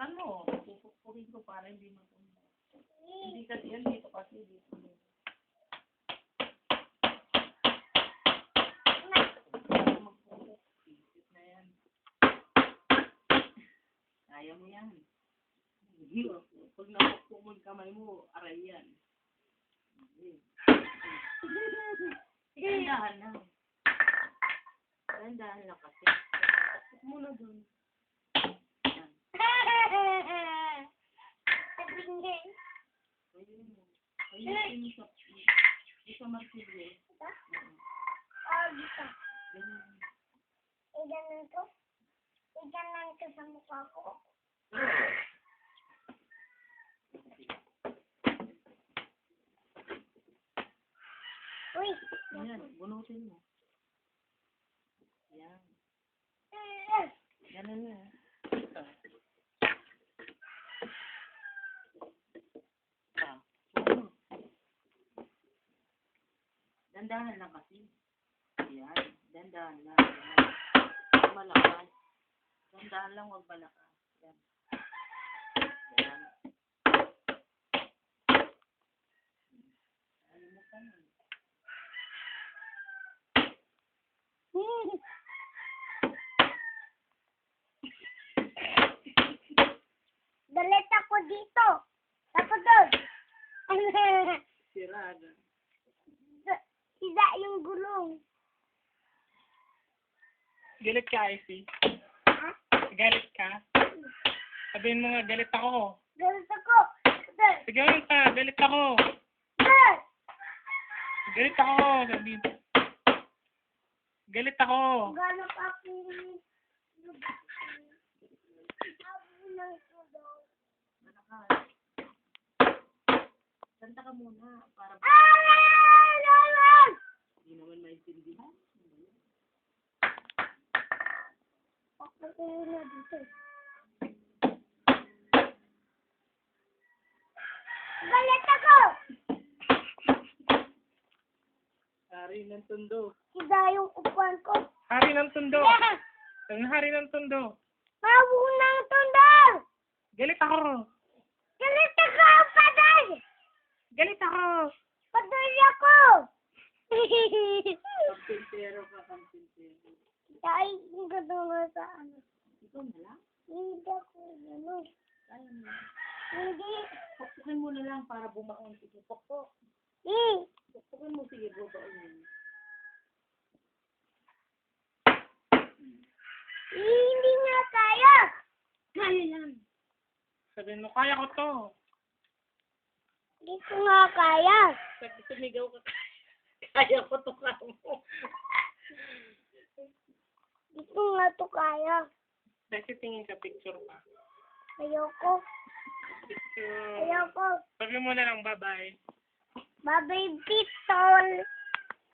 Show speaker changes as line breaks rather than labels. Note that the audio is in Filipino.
ano, pupukpukin ko para hindi matumba. Hindi kasi yan dito kasi dito. Magpupuk. Isip na yan. Kaya mo yan. Pag napukpuk mo yung kamay mo, aray yan. Dahan lang. Dahan lang kasi. Pukpuk muna dun. Yan. Ayun mo sa martilyo.
Ganun to? Ganun to sa mukha ko. Uy!
Ayan, bunutin mo. Ayan. Ganun na. Ito. Dandahan lang kasi. Ayan. Dandahan lang. Huwag malakas. Dandahan lang, huwag malakas. Ayan. Ayan. Alimutan mo.
Dalit ako dito. Ako doon.
Sirada.
Sida yung gulong.
Galit ka, Ivy.
Ha?
Galit ka? Sabihin mo nga, galit ako.
Galit ako. Doon.
Sigawan ka, galit ako.
Doon.
Galit ako, sabihin. Galit ako.
Ganap ako.
Malakas. Kanta ka muna para hindi naman maintindihan.
Ako na dito. Galit ako.
Hari ng tundo.
Sida yung upuan ko.
Hari ng tundo.
Yeah.
Ang hari ng tundo.
Mabunang tundal.
Galit ako.
Galit ako, paday.
Galit ako.
Paday ako.
Kampintero ka, kampintero.
Ay, ang ganda nga sa ano.
Ikaw na lang.
Hindi ako, ano.
Kaya mo.
Hindi.
Pukpukin mo na lang para bumaon. Sige, pukpuk. Pukpukin mo, sige, bumaon.
Hindi nga kaya.
Kaya yan.
Sabihin mo, kaya ko to.
Hindi ko nga kaya.
Sumigaw ka. Kaya ko to ka mo.
Hindi ko nga to kaya.
Kasi tingin ka, picture pa.
Ayoko.
Picture.
Ayoko.
Sabihin mo na lang, bye-bye.
Babay, Pitol.